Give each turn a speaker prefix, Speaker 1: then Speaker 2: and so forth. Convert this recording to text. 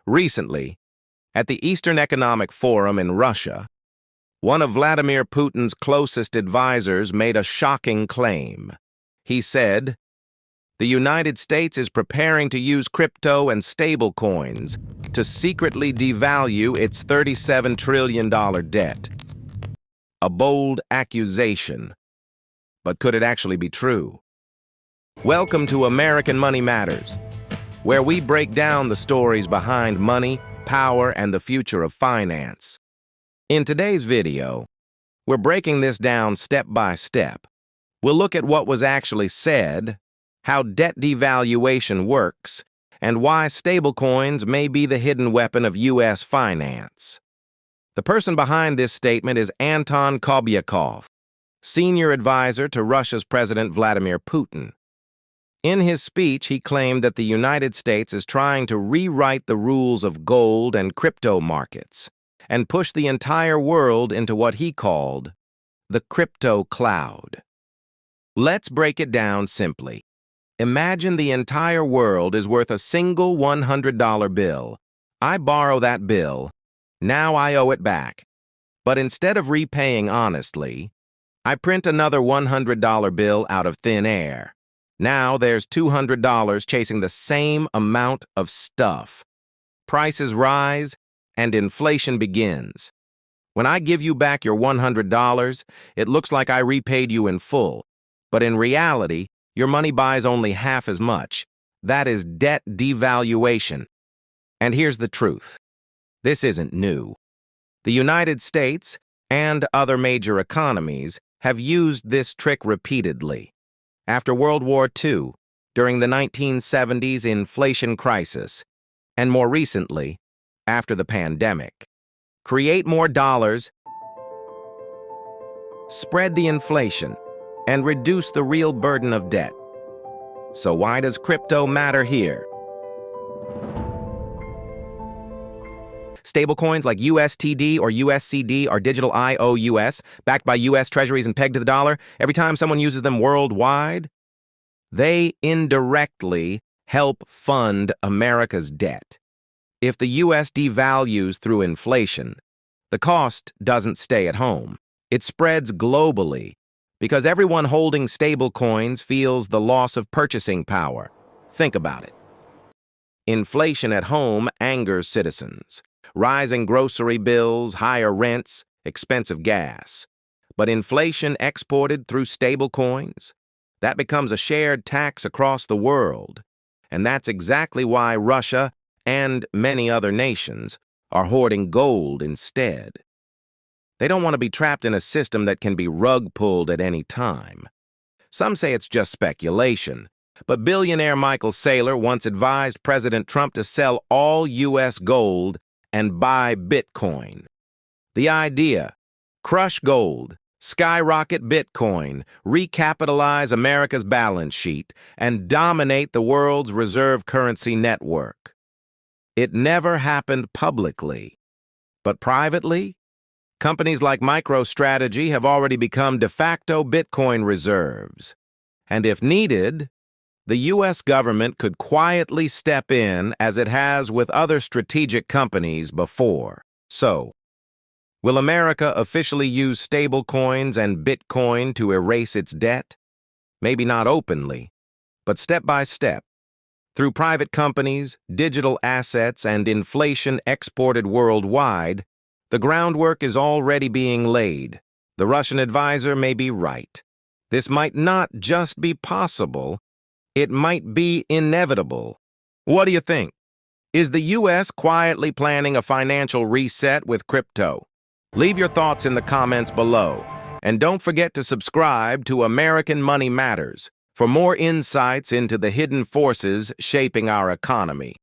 Speaker 1: Recently, at the Eastern Economic Forum in Russia, one of Vladimir Putin's closest advisors made a shocking claim. He said, "The United States is preparing to use crypto and stablecoins to secretly devalue its $37 trillion debt." A bold accusation, but could it actually be true? Welcome to American Money Matters, where we break down the stories behind money, power, and the future of finance. In today's video, we're breaking this down step by step. We'll look at what was actually said, how debt devaluation works, and why stablecoins may be the hidden weapon of U.S. finance. The person behind this statement is Anton Kobyakov, senior advisor to Russia's President Vladimir Putin. In his speech, he claimed that the United States is trying to rewrite the rules of gold and crypto markets and push the entire world into what he called the crypto cloud. Let's break it down simply. Imagine the entire world is worth a single $100 bill. I borrow that bill. Now I owe it back. But instead of repaying honestly, I print another $100 bill out of thin air. Now there's $200 chasing the same amount of stuff. Prices rise and inflation begins. When I give you back your $100, it looks like I repaid you in full. But in reality, your money buys only half as much. That is debt devaluation. And here's the truth. This isn't new. The United States and other major economies have used this trick repeatedly. After World War II, during the 1970s inflation crisis, and more recently, after the pandemic. Create more dollars, spread the inflation, and reduce the real burden of debt. So why does crypto matter here? Stablecoins like USTD or USCD are digital IOUs, backed by U.S. Treasuries and pegged to the dollar. Every time someone uses them worldwide, they indirectly help fund America's debt. If the U.S. devalues through inflation, the cost doesn't stay at home. It spreads globally because everyone holding stablecoins feels the loss of purchasing power. Think about it. Inflation at home angers citizens. Rising grocery bills, higher rents, expensive gas. But inflation exported through stablecoins, that becomes a shared tax across the world. And that's exactly why Russia and many other nations are hoarding gold instead. They don't want to be trapped in a system that can be rug pulled at any time. Some say it's just speculation, but billionaire Michael Saylor once advised President Trump to sell all U.S. gold and buy Bitcoin. The idea: crush gold, skyrocket Bitcoin, recapitalize America's balance sheet, and dominate the world's reserve currency network. It never happened publicly, but privately, companies like MicroStrategy have already become de facto Bitcoin reserves. And if needed, the U.S. government could quietly step in as it has with other strategic companies before. So, will America officially use stablecoins and Bitcoin to erase its debt? Maybe not openly, but step by step. Through private companies, digital assets, and inflation exported worldwide, the groundwork is already being laid. The Russian advisor may be right. This might not just be possible, it might be inevitable. What do you think? Is the U.S. quietly planning a financial reset with crypto? Leave your thoughts in the comments below. And don't forget to subscribe to American Money Matters for more insights into the hidden forces shaping our economy.